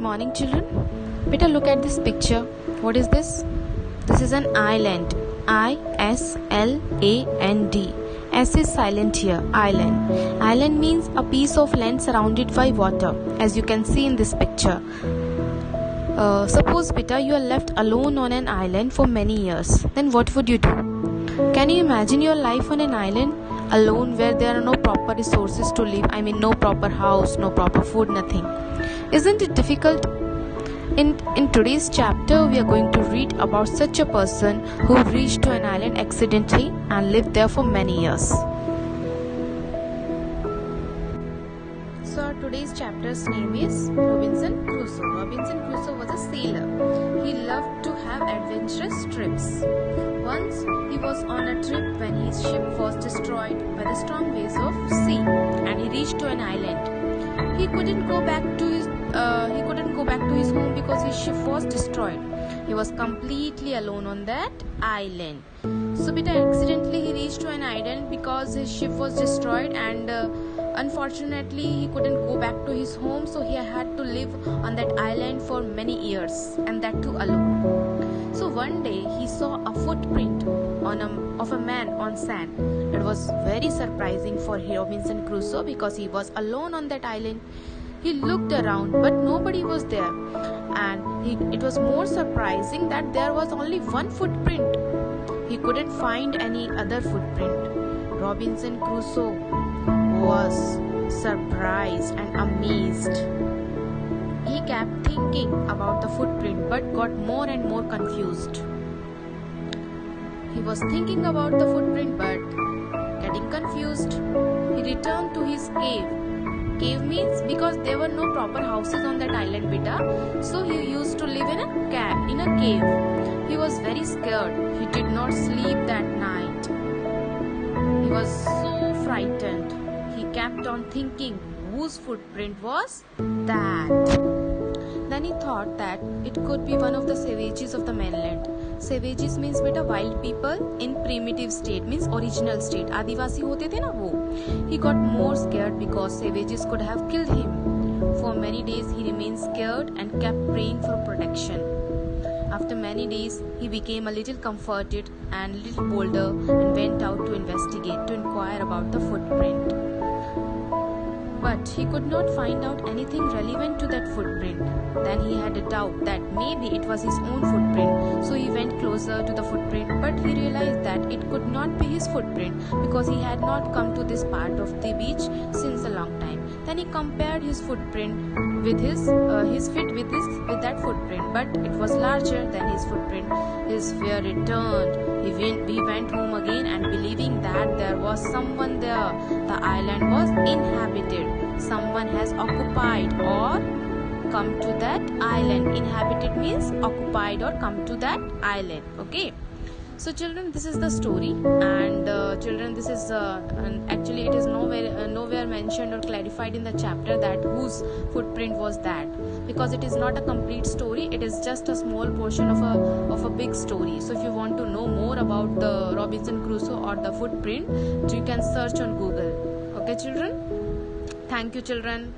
morning, children. Beta, look at this picture. What is this? This is an island. I-S-L-A-N-D. S is silent here. Island. Island means a piece of land surrounded by water, as you can see in this picture. Suppose, beta, you are left alone on an island for many years. Then what would you do? Can you imagine your life on an island? Alone, where there are no proper resources to live. I mean, no proper house, no proper food, nothing. Isn't it difficult? In today's chapter, we are going to read about such a person who reached to an island accidentally and lived there for many years. So today's chapter's name is Robinson Crusoe. Robinson Crusoe was a sailor. He loved to have adventurous trips. Once he was on a trip when his ship was destroyed by the strong waves of sea, and he reached to an island. He couldn't go back to his home because his ship was destroyed. He was completely alone on that island. So beta, accidentally he reached to an island because his ship was destroyed, and unfortunately he couldn't go back to his home, so he had to live on that island for many years, and that too alone. So one day he saw a footprint of a man on sand. It was very surprising for Robinson Crusoe because he was alone on that island. He looked around, but nobody was there, and it was more surprising that there was only one footprint. He couldn't find any other footprint. Robinson Crusoe was surprised and amazed. He kept thinking about the footprint but got more and more confused. He was thinking about the footprint but getting confused. He returned to his cave. Cave means because there were no proper houses on that island, beta. So he used to live in a cave. He was very scared. He did not sleep that night. He was so frightened. He kept on thinking whose footprint was that. Then he thought that it could be one of the savages of the mainland. Savages means beta wild people in primitive state, means original state. आदिवासी होते थे ना वो. He got more scared because savages could have killed him. For many days he remained scared and kept praying for protection. After many days he became a little comforted and a little bolder and went out to investigate, to inquire about the footprint. But he could not find out anything relevant to that footprint. Then he had a doubt that maybe it was his own footprint. So he went closer to the footprint, but he realized that it could not be his footprint because he had not come to this part of the beach since a long time. Then he compared his footprint with his feet with that footprint, but it was larger than his footprint. His fear returned. He went home again, and believing that there was someone there, the island was inhabited. Someone has occupied or come to that island. Inhabited means occupied or come to that island. Okay. So children, this is the story, and children, this is actually it is nowhere mentioned or clarified in the chapter that whose footprint was that, because it is not a complete story. It is just a small portion of a big story. So if you want to know more about the Robinson Crusoe or the footprint, you can search on Google. Okay children, thank you children.